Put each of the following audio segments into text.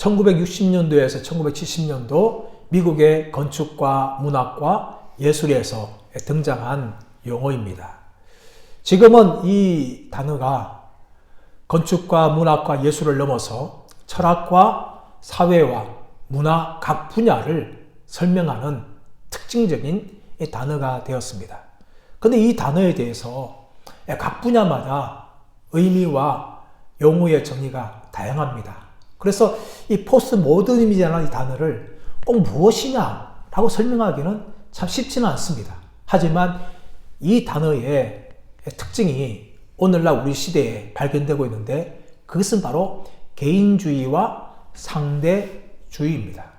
1960년도에서 1970년도 미국의 건축과 문학과 예술에서 등장한 용어입니다. 지금은 이 단어가 건축과 문학과 예술을 넘어서 철학과 사회와 문화 각 분야를 설명하는 특징적인 단어가 되었습니다. 그런데 이 단어에 대해서 각 분야마다 의미와 용어의 정의가 다양합니다. 그래서 이 포스트 모더니즘이라는 이 단어를 꼭 무엇이냐라고 설명하기는 참 쉽지는 않습니다. 하지만 이 단어의 특징이 오늘날 우리 시대에 발견되고 있는데 그것은 바로 개인주의와 상대주의입니다.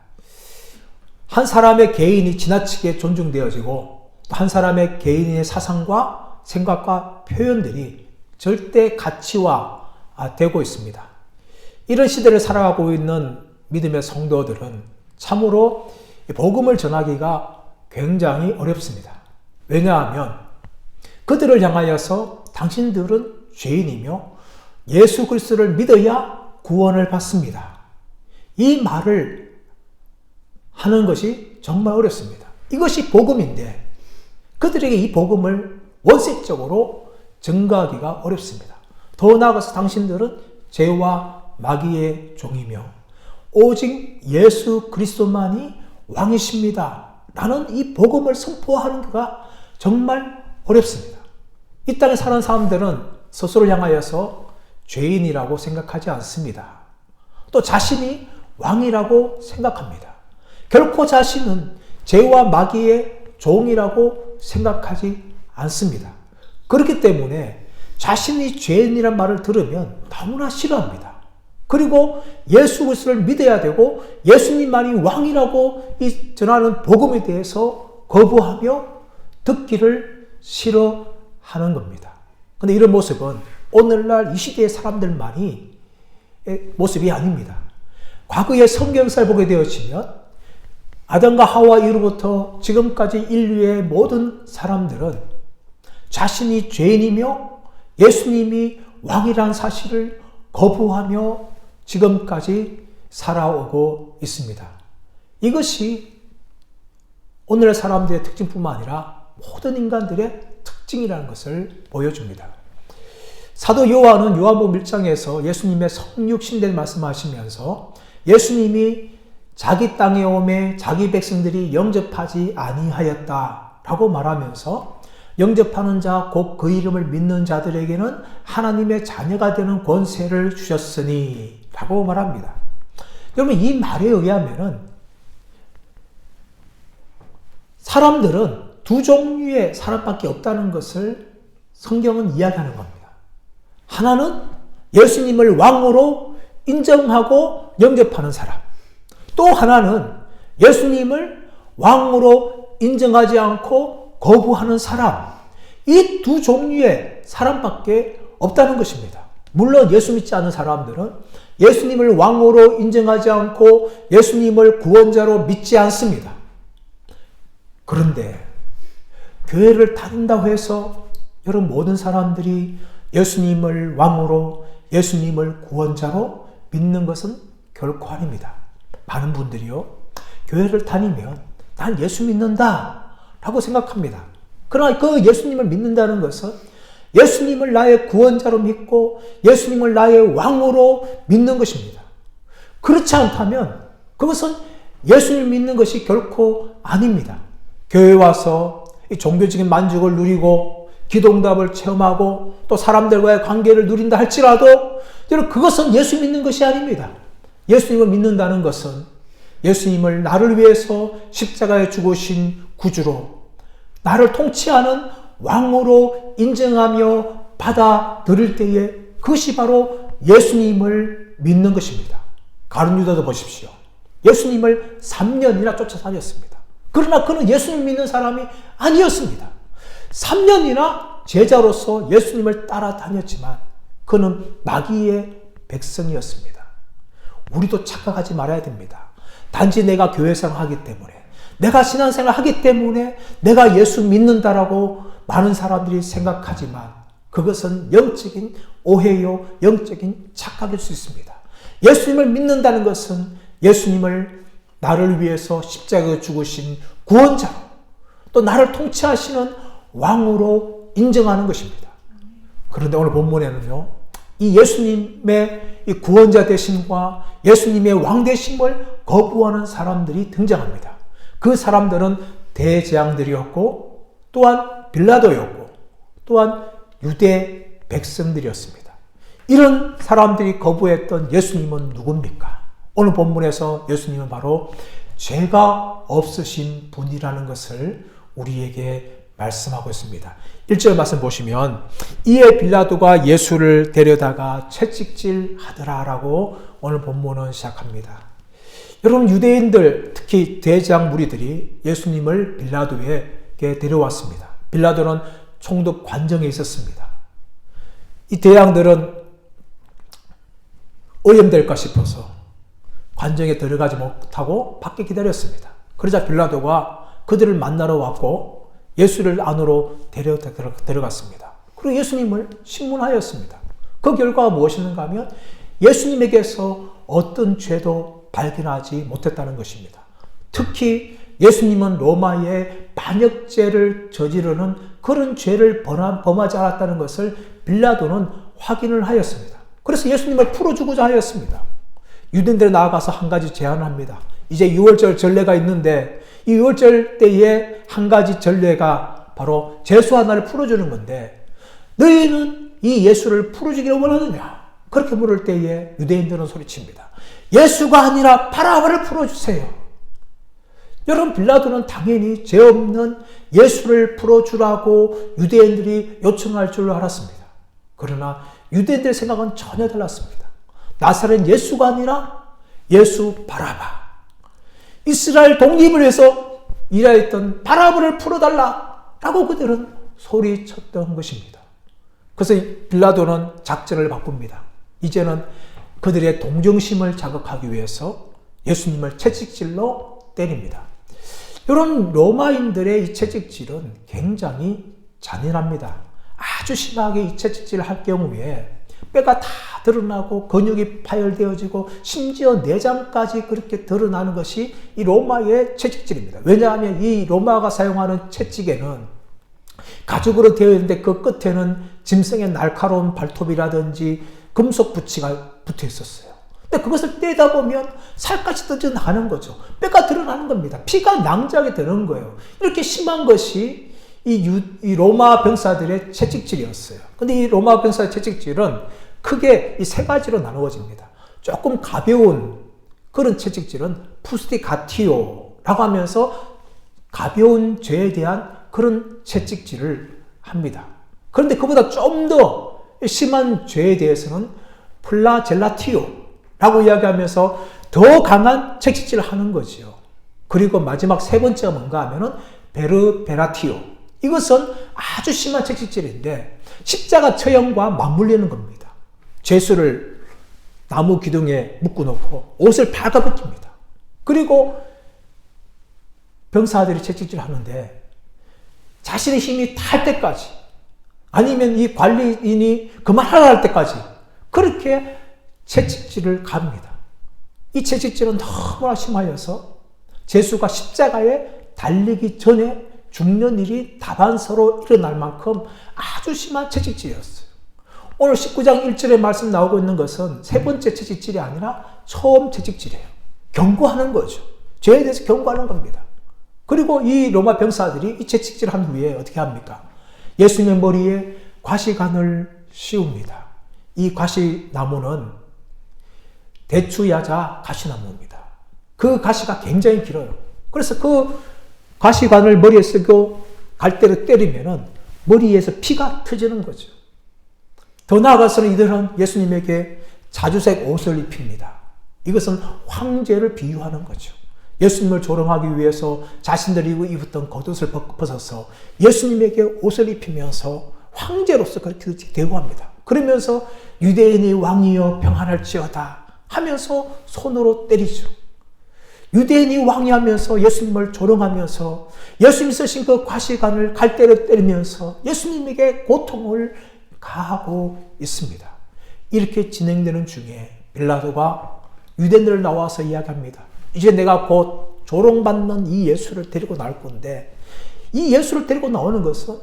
한 사람의 개인이 지나치게 존중되어지고 한 사람의 개인의 사상과 생각과 표현들이 절대 가치화되고 있습니다. 이런 시대를 살아가고 있는 믿음의 성도들은 참으로 복음을 전하기가 굉장히 어렵습니다. 왜냐하면 그들을 향하여서 당신들은 죄인이며 예수 그리스도를 믿어야 구원을 받습니다. 이 말을 하는 것이 정말 어렵습니다. 이것이 복음인데 그들에게 이 복음을 원색적으로 증거하기가 어렵습니다. 더 나아가서 당신들은 죄와 마귀의 종이며 오직 예수 그리스도만이 왕이십니다. 라는 이 복음을 선포하는 것가 정말 어렵습니다. 이 땅에 사는 사람들은 스스로를 향하여서 죄인이라고 생각하지 않습니다. 또 자신이 왕이라고 생각합니다. 결코 자신은 죄와 마귀의 종이라고 생각하지 않습니다. 그렇기 때문에 자신이 죄인이란 말을 들으면 너무나 싫어합니다. 그리고 예수 그리스도를 믿어야 되고 예수님만이 왕이라고 전하는 복음에 대해서 거부하며 듣기를 싫어하는 겁니다. 그런데 이런 모습은 오늘날 이 시대의 사람들만이 모습이 아닙니다. 과거의 성경사를 보게 되어지면 아담과 하와 이후부터 지금까지 인류의 모든 사람들은 자신이 죄인이며 예수님이 왕이라는 사실을 거부하며 지금까지 살아오고 있습니다. 이것이 오늘의 사람들의 특징뿐만 아니라 모든 인간들의 특징이라는 것을 보여줍니다. 사도 요한은 요한복음 1장에서 예수님의 성육신대를 말씀하시면서 예수님이 자기 땅에 오매 자기 백성들이 영접하지 아니하였다라고 말하면서 영접하는 자 곧 그 이름을 믿는 자들에게는 하나님의 자녀가 되는 권세를 주셨으니 라고 말합니다. 여러분 이 말에 의하면은 사람들은 두 종류의 사람밖에 없다는 것을 성경은 이야기하는 겁니다. 하나는 예수님을 왕으로 인정하고 영접하는 사람. 또 하나는 예수님을 왕으로 인정하지 않고 거부하는 사람. 이 두 종류의 사람밖에 없다는 것입니다. 물론 예수 믿지 않는 사람들은 예수님을 왕으로 인정하지 않고 예수님을 구원자로 믿지 않습니다. 그런데 교회를 다닌다고 해서 여러분 모든 사람들이 예수님을 왕으로 예수님을 구원자로 믿는 것은 결코 아닙니다. 많은 분들이요 교회를 다니면 난 예수 믿는다 라고 생각합니다. 그러나 그 예수님을 믿는다는 것은 예수님을 나의 구원자로 믿고 예수님을 나의 왕으로 믿는 것입니다. 그렇지 않다면 그것은 예수님을 믿는 것이 결코 아닙니다. 교회에 와서 종교적인 만족을 누리고 기도응답을 체험하고 또 사람들과의 관계를 누린다 할지라도 그것은 예수 믿는 것이 아닙니다. 예수님을 믿는다는 것은 예수님을 나를 위해서 십자가에 죽으신 구주로 나를 통치하는 왕으로 인정하며 받아들일 때에 그것이 바로 예수님을 믿는 것입니다. 가룟 유다도 보십시오. 예수님을 3년이나 쫓아다녔습니다. 그러나 그는 예수님 믿는 사람이 아니었습니다. 3년이나 제자로서 예수님을 따라다녔지만 그는 마귀의 백성이었습니다. 우리도 착각하지 말아야 됩니다. 단지 내가 교회생활 하기 때문에 내가 신앙생활 하기 때문에 내가 예수 믿는다라고 많은 사람들이 생각하지만 그것은 영적인 오해요, 영적인 착각일 수 있습니다. 예수님을 믿는다는 것은 예수님을 나를 위해서 십자가에 죽으신 구원자로 또 나를 통치하시는 왕으로 인정하는 것입니다. 그런데 오늘 본문에는요, 이 예수님의 이 구원자 되심과 예수님의 왕 되심을 거부하는 사람들이 등장합니다. 그 사람들은 대제사장들이었고 또한 빌라도였고 또한 유대 백성들이었습니다. 이런 사람들이 거부했던 예수님은 누굽니까? 오늘 본문에서 예수님은 바로 죄가 없으신 분이라는 것을 우리에게 말씀하고 있습니다. 1절 말씀 보시면 이에 빌라도가 예수를 데려다가 채찍질 하더라라고 오늘 본문은 시작합니다. 여러분, 유대인들 특히 대제사장 무리들이 예수님을 빌라도에게 데려왔습니다. 빌라도는 총독 관정에 있었습니다. 이 대장들은 오염될까 싶어서 관정에 들어가지 못하고 밖에 기다렸습니다. 그러자 빌라도가 그들을 만나러 왔고 예수를 안으로 데려갔습니다. 그리고 예수님을 신문하였습니다. 그 결과가 무엇이었는가 하면 예수님에게서 어떤 죄도 발견하지 못했다는 것입니다. 특히 예수님은 로마의 반역죄를 저지르는 그런 죄를 범하지 않았다는 것을 빌라도는 확인을 하였습니다. 그래서 예수님을 풀어주고자 하였습니다. 유대인들에 나아가서 한 가지 제안을 합니다. 이제 6월절 전례가 있는데 이 6월절 때에 한 가지 전례가 바로 죄수 하나를 풀어주는 건데 너희는 이 예수를 풀어주기를 원하느냐? 그렇게 물을 때에 유대인들은 소리칩니다. 예수가 아니라 바라바를 풀어주세요. 여러분, 빌라도는 당연히 죄 없는 예수를 풀어주라고 유대인들이 요청할 줄 알았습니다. 그러나 유대인들의 생각은 전혀 달랐습니다. 나사렛 예수가 아니라 예수 바라바. 이스라엘 독립을 위해서 일하였던 바라바를 풀어달라라고 그들은 소리쳤던 것입니다. 그래서 빌라도는 작전을 바꿉니다. 이제는 그들의 동정심을 자극하기 위해서 예수님을 채찍질로 때립니다. 이런 로마인들의 이 채찍질은 굉장히 잔인합니다. 아주 심하게 이 채찍질을 할 경우에 뼈가 다 드러나고 근육이 파열되어지고 심지어 내장까지 그렇게 드러나는 것이 이 로마의 채찍질입니다. 왜냐하면 이 로마가 사용하는 채찍에는 가죽으로 되어 있는데 그 끝에는 짐승의 날카로운 발톱이라든지 금속 부치가 붙어 있었어요. 근데 그것을 떼다 보면 살갗이 뜯어나는 거죠. 뼈가 드러나는 겁니다. 피가 낭자하게 되는 거예요. 이렇게 심한 것이 이 로마 병사들의 채찍질이었어요. 근데 이 로마 병사의 채찍질은 크게 이 세 가지로 나누어집니다. 조금 가벼운 그런 채찍질은 푸스티가티오라고 하면서 가벼운 죄에 대한 그런 채찍질을 합니다. 그런데 그보다 좀 더 심한 죄에 대해서는 플라젤라티오라고 이야기하면서 더 강한 채찍질을 하는 거지요. 그리고 마지막 세 번째가 뭔가 하면은 베르베라티오. 이것은 아주 심한 채찍질인데 십자가 처형과 맞물리는 겁니다. 죄수를 나무 기둥에 묶어놓고 옷을 발가벗깁니다. 그리고 병사들이 채찍질 하는데 자신의 힘이 탈 때까지 아니면 이 관리인이 그만하라 할 때까지 그렇게 채찍질을 갑니다. 이 채찍질은 너무나 심하여서 죄수가 십자가에 달리기 전에 죽는 일이 다반사로 일어날 만큼 아주 심한 채찍질이었어요. 오늘 19장 1절에 말씀 나오고 있는 것은 세 번째 채찍질이 아니라 처음 채찍질이에요. 경고하는 거죠. 죄에 대해서 경고하는 겁니다. 그리고 이 로마 병사들이 이 채찍질을 한 후에 어떻게 합니까? 예수님의 머리에 과시관을 씌웁니다. 이 과시나무는 대추야자 가시나무입니다. 그 가시가 굉장히 길어요. 그래서 그 과시관을 머리에 쓰고 갈대로 때리면은 머리에서 피가 터지는 거죠. 더 나아가서는 이들은 예수님에게 자주색 옷을 입힙니다. 이것은 황제를 비유하는 거죠. 예수님을 조롱하기 위해서 자신들이 입었던 겉옷을 벗어서 예수님에게 옷을 입히면서 황제로서 그렇게 대우합니다. 그러면서 유대인의 왕이여 평안할지어다 하면서 손으로 때리죠. 유대인이 왕이 하면서 예수님을 조롱하면서 예수님이 쓰신 그 과시관을 갈대로 때리면서 예수님에게 고통을 가하고 있습니다. 이렇게 진행되는 중에 빌라도가 유대인들 나와서 이야기합니다. 이제 내가 곧 조롱받는 이 예수를 데리고 나올 건데, 이 예수를 데리고 나오는 것은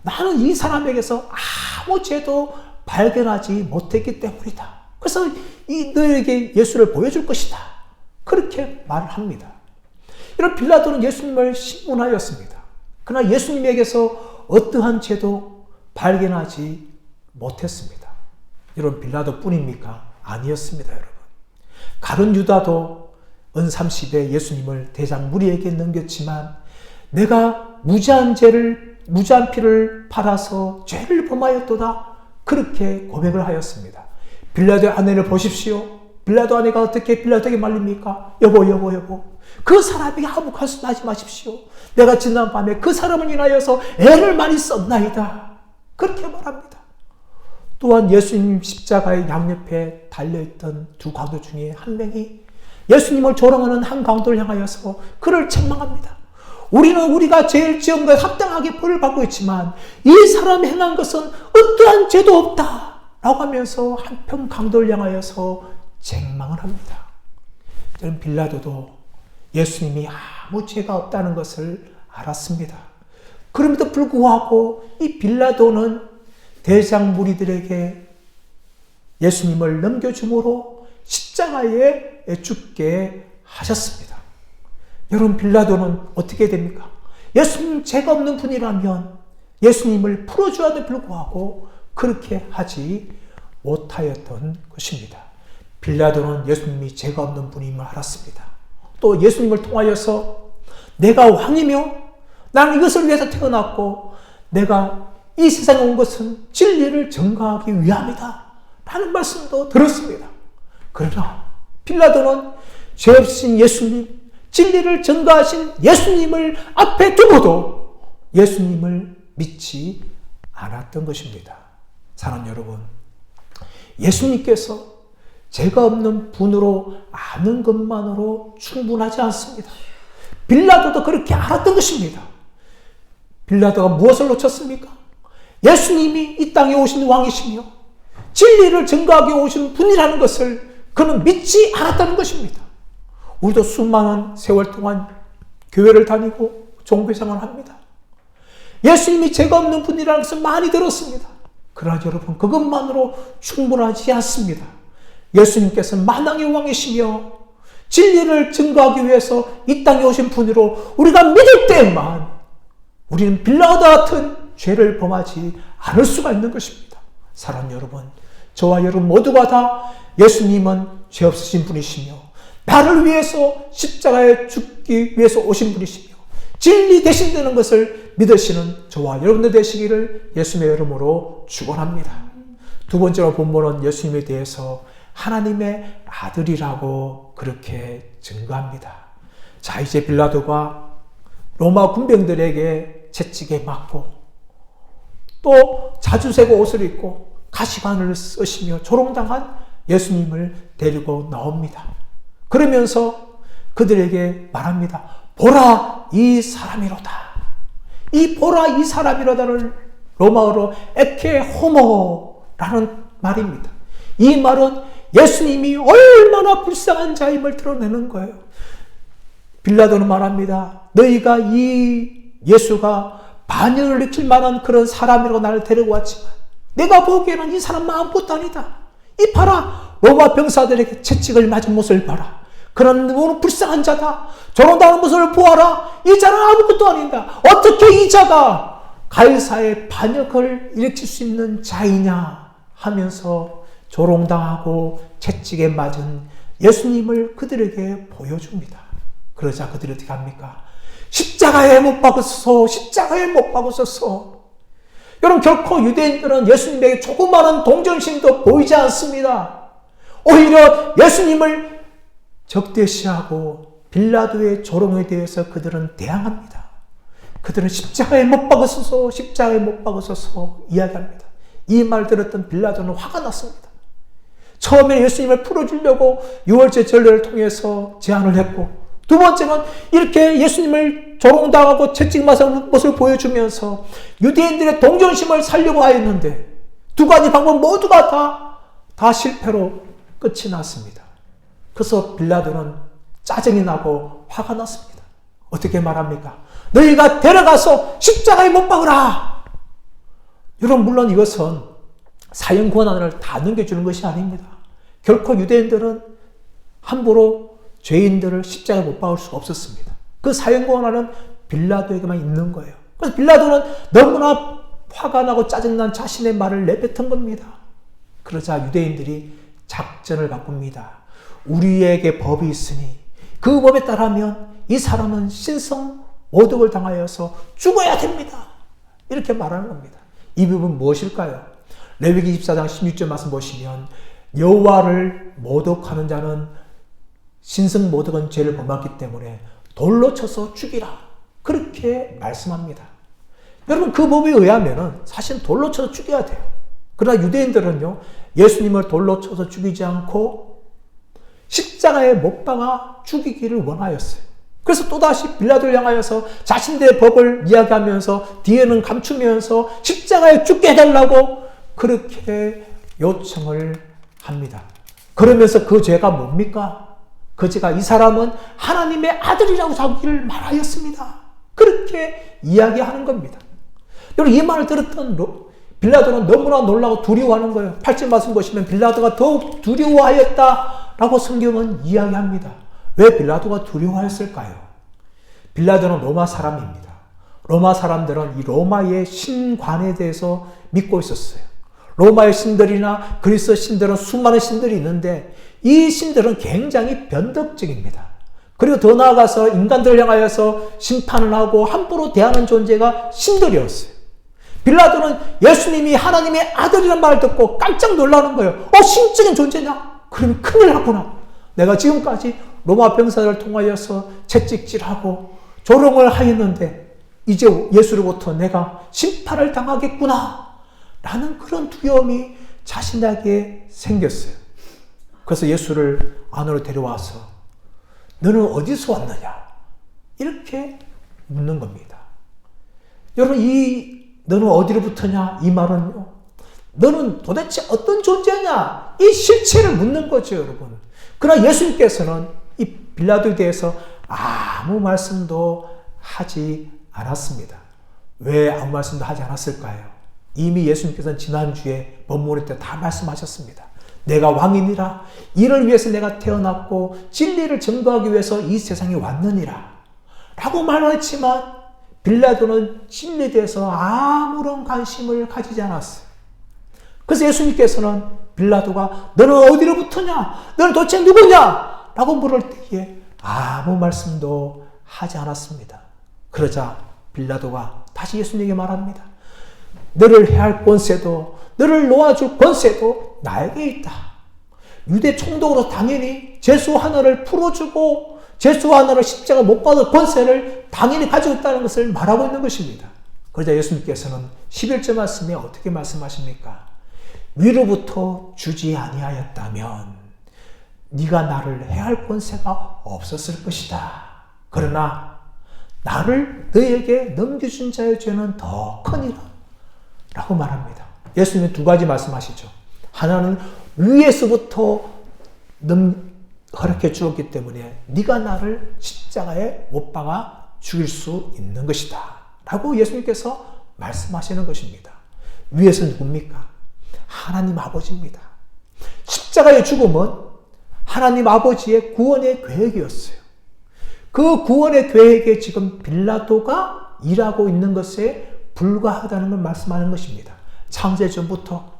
나는 이 사람에게서 아무 죄도 발견하지 못했기 때문이다. 그래서 너에게 예수를 보여줄 것이다. 그렇게 말을 합니다. 이런 빌라도는 예수님을 신문하였습니다. 그러나 예수님에게서 어떠한 죄도 발견하지 못했습니다. 이런 빌라도 뿐입니까? 아니었습니다, 여러분. 가룟 유다도 은30에 예수님을 대장 무리에게 넘겼지만 내가 무지한 피를 팔아서 죄를 범하였도다. 그렇게 고백을 하였습니다. 빌라도의 아내를 보십시오. 빌라도 아내가 어떻게 빌라도에게 말립니까? 여보. 그 사람에게 아무 말씀하지 마십시오. 내가 지난 밤에 그 사람을 인하여서 애를 많이 썼나이다. 그렇게 말합니다. 또한 예수님 십자가의 양옆에 달려있던 두 강도 중에 한 명이 예수님을 조롱하는 한 강도를 향하여서 그를 책망합니다. 우리는 우리가 죄를 지은 것에 합당하게 벌을 받고 있지만 이 사람이 행한 것은 어떠한 죄도 없다 라고 하면서 한편 강도를 향하여서 책망을 합니다. 저는 빌라도도 예수님이 아무 죄가 없다는 것을 알았습니다. 그럼에도 불구하고 이 빌라도는 대장 무리들에게 예수님을 넘겨줌으로 십자가에 죽게 하셨습니다. 여러분, 빌라도는 어떻게 됩니까? 예수님 죄가 없는 분이라면 예수님을 풀어주어도 불구하고 그렇게 하지 못하였던 것입니다. 빌라도는 예수님이 죄가 없는 분임을 알았습니다. 또 예수님을 통하여서 내가 왕이며 나는 이것을 위해서 태어났고 내가 이 세상에 온 것은 진리를 증거하기 위함이다 라는 말씀도 들었습니다. 그러나 빌라도는 죄 없으신 예수님, 진리를 증거하신 예수님을 앞에 두고도 예수님을 믿지 않았던 것입니다. 사랑하는 여러분, 예수님께서 죄가 없는 분으로 아는 것만으로 충분하지 않습니다. 빌라도도 그렇게 알았던 것입니다. 빌라도가 무엇을 놓쳤습니까? 예수님이 이 땅에 오신 왕이시며 진리를 증거하기 오신 분이라는 것을 그는 믿지 않았다는 것입니다. 우리도 수많은 세월 동안 교회를 다니고 종교생활을 합니다. 예수님이 죄가 없는 분이라는 것을 많이 들었습니다. 그러나 여러분, 그것만으로 충분하지 않습니다. 예수님께서는 만왕의 왕이시며 진리를 증거하기 위해서 이 땅에 오신 분으로 우리가 믿을 때만 우리는 빌라도 같은 죄를 범하지 않을 수가 있는 것입니다. 사랑하는 여러분, 저와 여러분 모두가 다 예수님은 죄 없으신 분이시며 나를 위해서 십자가에 죽기 위해서 오신 분이시며 진리 되신다는 것을 믿으시는 저와 여러분들 되시기를 예수님의 이름으로 축원합니다. 두 번째로 본문은 예수님에 대해서 하나님의 아들이라고 그렇게 증거합니다. 자, 이제 빌라도가 로마 군병들에게 채찍에 맞고 또 자주색 옷을 입고 가시관을 쓰시며 조롱당한 예수님을 데리고 나옵니다. 그러면서 그들에게 말합니다. 보라, 이 사람이로다. 이 보라, 이 사람이로다를 로마어로 에케 호모라는 말입니다. 이 말은 예수님이 얼마나 불쌍한 자임을 드러내는 거예요. 빌라도는 말합니다. 너희가 이 예수가 반역을 일으킬 만한 그런 사람이라고 나를 데리고 왔지만 내가 보기에는 이 사람 아무것도 아니다. 이 봐라, 로마 병사들에게 채찍을 맞은 모습을 봐라. 그런 불쌍한 자다. 조롱당하는 모습을 보아라. 이 자는 아무것도 아니다. 어떻게 이 자가 가이사의 반역을 일으킬 수 있는 자이냐 하면서 조롱당하고 채찍에 맞은 예수님을 그들에게 보여줍니다. 그러자 그들이 어떻게 합니까? 십자가에 못 박으소서, 십자가에 못 박으소서. 여러분, 결코 유대인들은 예수님에게 조그마한 동정심도 보이지 않습니다. 오히려 예수님을 적대시하고 빌라도의 조롱에 대해서 그들은 대항합니다. 그들은 십자가에 못 박으소서, 십자가에 못 박으소서 이야기합니다. 이 말 들었던 빌라도는 화가 났습니다. 처음에 예수님을 풀어주려고 유월절 전례를 통해서 제안을 했고, 두 번째는 이렇게 예수님을 조롱당하고 채찍 맞은 모습을 보여주면서 유대인들의 동정심을 살려고 하였는데 두 가지 방법 모두가 다 실패로 끝이 났습니다. 그래서 빌라도는 짜증이 나고 화가 났습니다. 어떻게 말합니까? 너희가 데려가서 십자가에 못 박으라! 여러분, 물론 이것은 사형 권한을 다 넘겨주는 것이 아닙니다. 결코 유대인들은 함부로 죄인들을 십자가에 못 박을 수가 없었습니다. 그 사형 권한은 빌라도에게만 있는 거예요. 그래서 빌라도는 너무나 화가 나고 짜증난 자신의 말을 내뱉은 겁니다. 그러자 유대인들이 작전을 바꿉니다. 우리에게 법이 있으니 그 법에 따르면 이 사람은 신성 모독을 당하여서 죽어야 됩니다. 이렇게 말하는 겁니다. 이 부분 무엇일까요? 레위기 24장 16절 말씀 보시면 여호와를 모독하는 자는 신성 모독은 죄를 범했기 때문에 돌로 쳐서 죽이라. 그렇게 말씀합니다. 여러분, 그 법에 의하면 사실 돌로 쳐서 죽여야 돼요. 그러나 유대인들은요, 예수님을 돌로 쳐서 죽이지 않고 십자가에 못 박아 죽이기를 원하였어요. 그래서 또다시 빌라도를 향하여서 자신들의 법을 이야기하면서 뒤에는 감추면서 십자가에 죽게 해달라고 그렇게 요청을 합니다. 그러면서 그 죄가 뭡니까? 그 죄가 이 사람은 하나님의 아들이라고 자기를 말하였습니다. 그렇게 이야기하는 겁니다. 여러분, 이 말을 들었던 빌라도는 너무나 놀라고 두려워하는 거예요. 8절 말씀 보시면 빌라도가 더욱 두려워하였다라고 성경은 이야기합니다. 왜 빌라도가 두려워하였을까요? 빌라도는 로마 사람입니다. 로마 사람들은 이 로마의 신관에 대해서 믿고 있었어요. 로마의 신들이나 그리스 신들은 수많은 신들이 있는데 이 신들은 굉장히 변덕적입니다. 그리고 더 나아가서 인간들을 향하여서 심판을 하고 함부로 대하는 존재가 신들이었어요. 빌라도는 예수님이 하나님의 아들이라는 말을 듣고 깜짝 놀라는 거예요. 신적인 존재냐? 그러면 큰일 났구나. 내가 지금까지 로마 병사들을 통하여서 채찍질하고 조롱을 하였는데 이제 예수로부터 내가 심판을 당하겠구나 라는 그런 두려움이 자신에게 생겼어요. 그래서 예수를 안으로 데려와서 너는 어디서 왔느냐? 이렇게 묻는 겁니다. 여러분, 너는 어디로부터냐? 이 말은요, 너는 도대체 어떤 존재냐? 이 실체를 묻는 거죠, 여러분. 그러나 예수님께서는 이 빌라도에 대해서 아무 말씀도 하지 않았습니다. 왜 아무 말씀도 하지 않았을까요? 이미 예수님께서는 지난주에 본문에 때 다 말씀하셨습니다. 내가 왕이니라. 이를 위해서 내가 태어났고 진리를 증거하기 위해서 이 세상에 왔느니라. 라고 말했지만 빌라도는 진리에 대해서 아무런 관심을 가지지 않았어요. 그래서 예수님께서는 빌라도가 너는 어디로부터냐? 너는 도대체 누구냐? 라고 물을 때에 아무 말씀도 하지 않았습니다. 그러자 빌라도가 다시 예수님에게 말합니다. 너를 해할 권세도 너를 놓아줄 권세도 나에게 있다. 유대 총독으로 당연히 죄수 하나를 풀어주고 죄수 하나를 십자가 못 박을 권세를 당연히 가지고 있다는 것을 말하고 있는 것입니다. 그러자 예수님께서는 11절 말씀에 어떻게 말씀하십니까? 위로부터 주지 아니하였다면 네가 나를 해할 권세가 없었을 것이다. 그러나 나를 너에게 넘겨준 자의 죄는 더 크니라 라고 말합니다. 예수님은 두 가지 말씀하시죠. 하나는 위에서부터 허락해 주었기 때문에 네가 나를 십자가에 못 박아 죽일 수 있는 것이다 라고 예수님께서 말씀하시는 것입니다. 위에서 누굽니까? 하나님 아버지입니다. 십자가의 죽음은 하나님 아버지의 구원의 계획이었어요. 그 구원의 계획에 지금 빌라도가 일하고 있는 것에 불과하다는 걸 말씀하는 것입니다. 창세 전부터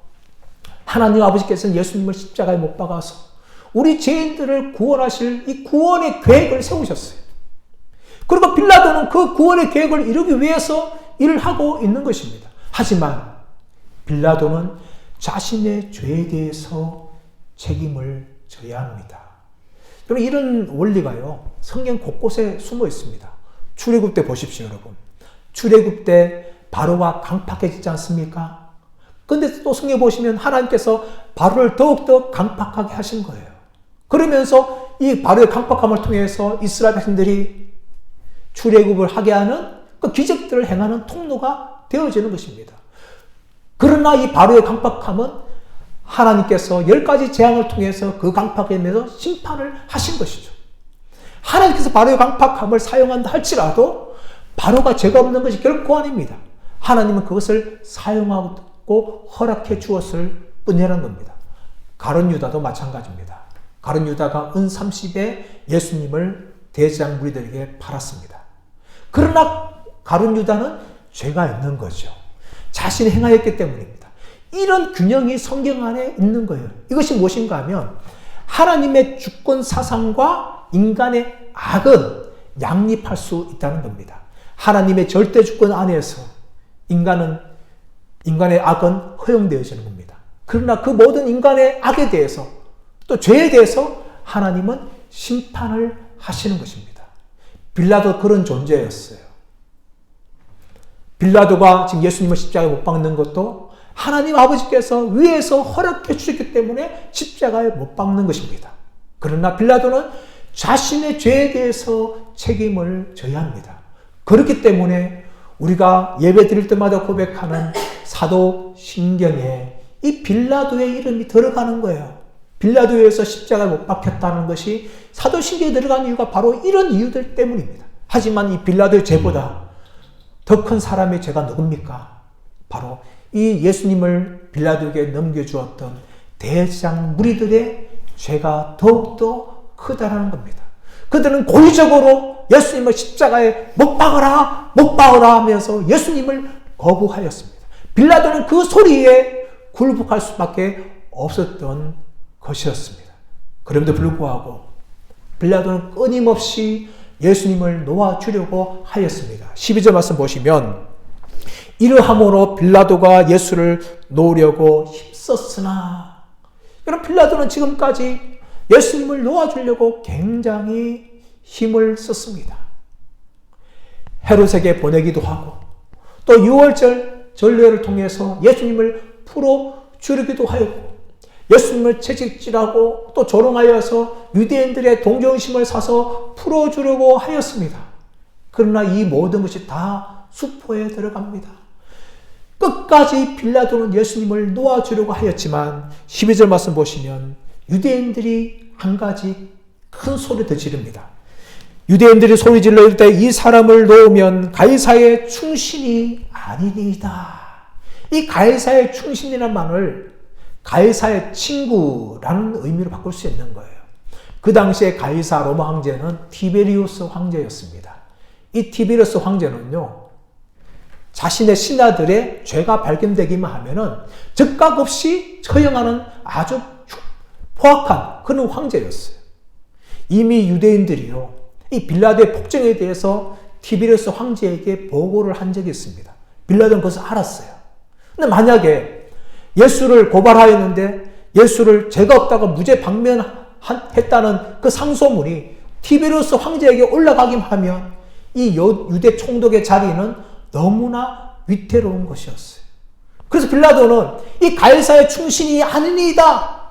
하나님 아버지께서는 예수님을 십자가에 못 박아서 우리 죄인들을 구원하실 이 구원의 계획을 세우셨어요. 그리고 빌라도는 그 구원의 계획을 이루기 위해서 일을 하고 있는 것입니다. 하지만 빌라도는 자신의 죄에 대해서 책임을 져야 합니다. 여러분, 이런 원리가요, 성경 곳곳에 숨어 있습니다. 출애굽 때 보십시오, 여러분. 출애굽 때 바로가 강팍해지지 않습니까? 근데 또 성경 보시면 하나님께서 바로를 더욱더 강팍하게 하신 거예요. 그러면서 이 바로의 강팍함을 통해서 이스라엘 백성들이 출애굽을 하게 하는 그 기적들을 행하는 통로가 되어지는 것입니다. 그러나 이 바로의 강팍함은 하나님께서 10가지 재앙을 통해서 그 강팍에 대해서 심판을 하신 것이죠. 하나님께서 바로의 강팍함을 사용한다 할지라도 바로가 죄가 없는 것이 결코 아닙니다. 하나님은 그것을 사용하고 허락해 주었을 뿐이라는 겁니다. 가룟 유다도 마찬가지입니다. 가룟 유다가 은 30에 예수님을 대제사장 무리들에게 팔았습니다. 그러나 가룟 유다는 죄가 있는 거죠. 자신이 행하였기 때문입니다. 이런 균형이 성경 안에 있는 거예요. 이것이 무엇인가 하면 하나님의 주권 사상과 인간의 악은 양립할 수 있다는 겁니다. 하나님의 절대 주권 안에서 인간의 악은 허용되어지는 겁니다. 그러나 그 모든 인간의 악에 대해서 또 죄에 대해서 하나님은 심판을 하시는 것입니다. 빌라도 그런 존재였어요. 빌라도가 지금 예수님을 십자가에 못 박는 것도 하나님 아버지께서 위에서 허락해 주셨기 때문에 십자가에 못 박는 것입니다. 그러나 빌라도는 자신의 죄에 대해서 책임을 져야 합니다. 그렇기 때문에 우리가 예배 드릴 때마다 고백하는 사도신경에 이 빌라도의 이름이 들어가는 거예요. 빌라도에서 십자가에 못 박혔다는 것이 사도신경에 들어간 이유가 바로 이런 이유들 때문입니다. 하지만 이 빌라도의 죄보다 더 큰 사람의 죄가 누굽니까? 바로 이 예수님을 빌라도에게 넘겨주었던 대제사장 무리들의 죄가 더욱더 크다라는 겁니다. 그들은 고의적으로 예수님을 십자가에 못 박으라 하면서 예수님을 거부하였습니다. 빌라도는 그 소리에 굴복할 수밖에 없었던 것이었습니다. 그럼에도 불구하고 빌라도는 끊임없이 예수님을 놓아주려고 하였습니다. 12절 말씀 보시면 이러함으로 빌라도가 예수를 놓으려고 힘썼으나, 여러분 빌라도는 지금까지 예수님을 놓아주려고 굉장히 힘을 썼습니다. 헤롯에게 보내기도 하고 또 6월절 전례를 통해서 예수님을 풀어주기도 하였고 예수님을 채찍질하고 또 조롱하여서 유대인들의 동정심을 사서 풀어주려고 하였습니다. 그러나 이 모든 것이 다 수포에 들어갑니다. 끝까지 빌라도는 예수님을 놓아주려고 하였지만 12절 말씀 보시면 유대인들이 한 가지 큰 소리 더 지릅니다. 유대인들이 소리 질러 이를 때 이 사람을 놓으면 가이사의 충신이 아니니이다. 이 가이사의 충신이라는 말을 가이사의 친구라는 의미로 바꿀 수 있는 거예요. 그 당시에 가이사 로마 황제는 티베리우스 황제였습니다. 이 티베리우스 황제는요, 자신의 신하들의 죄가 발견되기만 하면은 즉각 없이 처형하는 아주 포악한 그런 황제였어요. 이미 유대인들이요, 이 빌라도의 폭정에 대해서 티베리우스 황제에게 보고를 한 적이 있습니다. 빌라도는 그것을 알았어요. 근데 만약에 예수를 고발하였는데 예수를 죄가 없다고 무죄 방면했다는 그 상소문이 티베리우스 황제에게 올라가기만 하면 이 유대 총독의 자리는 너무나 위태로운 것이었어요. 그래서 빌라도는 이 가이사의 충신이 아니니이다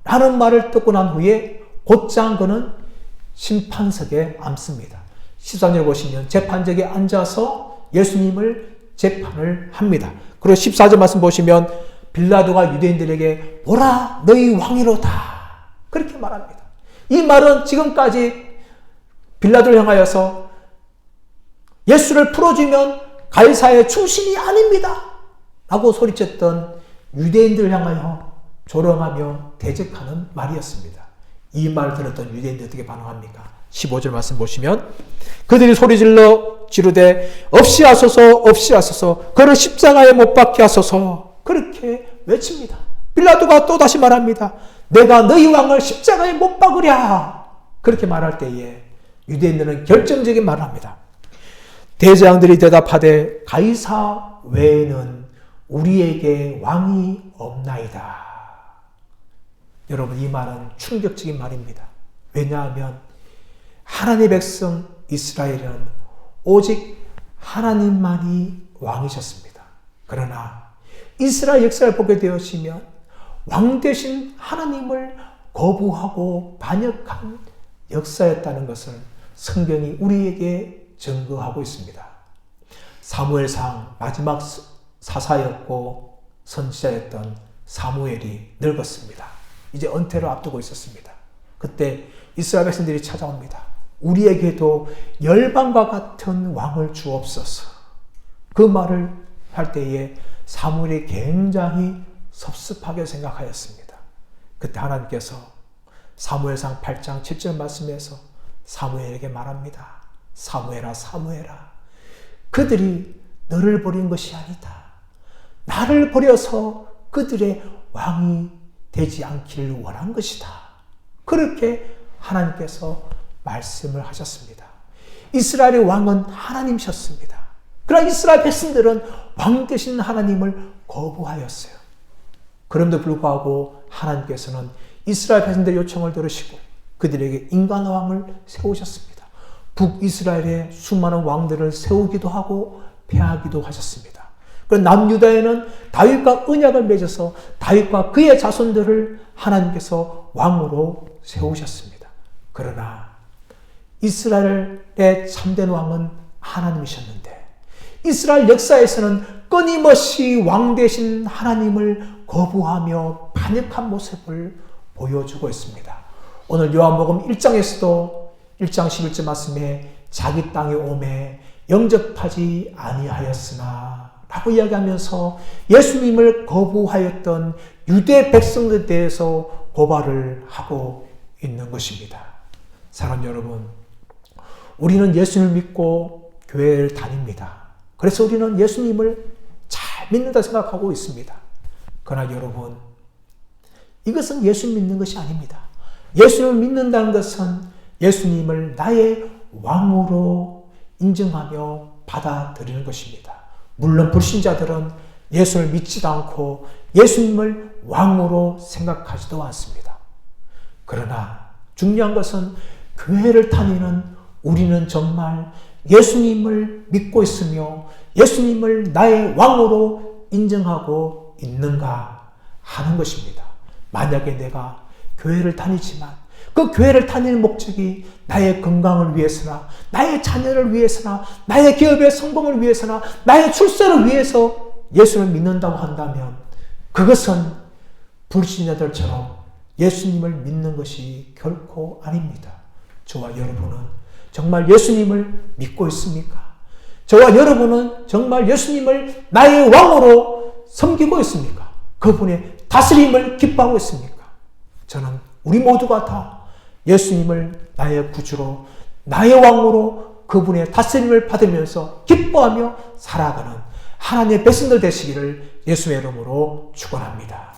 라는 말을 듣고 난 후에 곧장 그는 심판석에 앉습니다. 13절 보시면 재판석에 앉아서 예수님을 재판을 합니다. 그리고 14절 말씀 보시면 빌라도가 유대인들에게 보라 너희 왕이로다 그렇게 말합니다. 이 말은 지금까지 빌라도를 향하여서 예수를 풀어주면 가이사의 충신이 아닙니다 라고 소리쳤던 유대인들을 향하여 조롱하며 대적하는 말이었습니다. 이 말을 들었던 유대인들이 어떻게 반응합니까? 15절 말씀 보시면 그들이 소리질러 지르되 없이 하소서 그를 십자가에 못 박게 하소서 그렇게 외칩니다. 빌라도가 또다시 말합니다. 내가 너희 왕을 십자가에 못 박으랴 그렇게 말할 때에 유대인들은 결정적인 말을 합니다. 대제사장들이 대답하되 가이사 외에는 우리에게 왕이 없나이다. 여러분 이 말은 충격적인 말입니다. 왜냐하면 하나님의 백성 이스라엘은 오직 하나님만이 왕이셨습니다. 그러나 이스라엘 역사를 보게 되었으면 왕 대신 하나님을 거부하고 반역한 역사였다는 것을 성경이 우리에게 증거하고 있습니다. 사무엘상 마지막 사사였고 선지자였던 사무엘이 늙었습니다. 이제 은퇴를 앞두고 있었습니다. 그때 이스라엘 백성들이 찾아옵니다. 우리에게도 열방과 같은 왕을 주옵소서. 그 말을 할 때에 사무엘이 굉장히 섭섭하게 생각하였습니다. 그때 하나님께서 사무엘상 8장 7절 말씀에서 사무엘에게 말합니다. 사무엘아, 사무엘아, 그들이 너를 버린 것이 아니다. 나를 버려서 그들의 왕이 되지 않기를 원한 것이다. 그렇게 하나님께서 말씀을 하셨습니다. 이스라엘의 왕은 하나님이셨습니다. 그러나 이스라엘 백성들은 왕 되신 하나님을 거부하였어요. 그럼에도 불구하고 하나님께서는 이스라엘 백성들의 요청을 들으시고 그들에게 인간 왕을 세우셨습니다. 북이스라엘에 수많은 왕들을 세우기도 하고 폐하기도 하셨습니다. 그리고 남유다에는 다윗과 언약을 맺어서 다윗과 그의 자손들을 하나님께서 왕으로 세우셨습니다. 그러나 이스라엘의 참된 왕은 하나님이셨는데 이스라엘 역사에서는 끊임없이 왕 되신 하나님을 거부하며 반역한 모습을 보여주고 있습니다. 오늘 요한복음 1장에서도 1장 11절 말씀에 자기 땅에 오매 영접하지 아니하였으나 라고 이야기하면서 예수님을 거부하였던 유대 백성들에 대해서 고발을 하고 있는 것입니다. 사랑하는 여러분, 우리는 예수님을 믿고 교회를 다닙니다. 그래서 우리는 예수님을 잘 믿는다 생각하고 있습니다. 그러나 여러분, 이것은 예수 믿는 것이 아닙니다. 예수님을 믿는다는 것은 예수님을 나의 왕으로 인정하며 받아들이는 것입니다. 물론 불신자들은 예수를 믿지도 않고 예수님을 왕으로 생각하지도 않습니다. 그러나 중요한 것은 교회를 다니는 우리는 정말 예수님을 믿고 있으며 예수님을 나의 왕으로 인정하고 있는가 하는 것입니다. 만약에 내가 교회를 다니지만 그 교회를 다니는 목적이 나의 건강을 위해서나 나의 자녀를 위해서나 나의 기업의 성공을 위해서나 나의 출세를 위해서 예수를 믿는다고 한다면 그것은 불신자들처럼 예수님을 믿는 것이 결코 아닙니다. 저와 여러분은 정말 예수님을 믿고 있습니까? 저와 여러분은 정말 예수님을 나의 왕으로 섬기고 있습니까? 그분의 다스림을 기뻐하고 있습니까? 저는 우리 모두가 다 예수님을 나의 구주로 나의 왕으로 그분의 다스림을 받으면서 기뻐하며 살아가는 하나님의 백성들 되시기를 예수의 이름으로 축원합니다.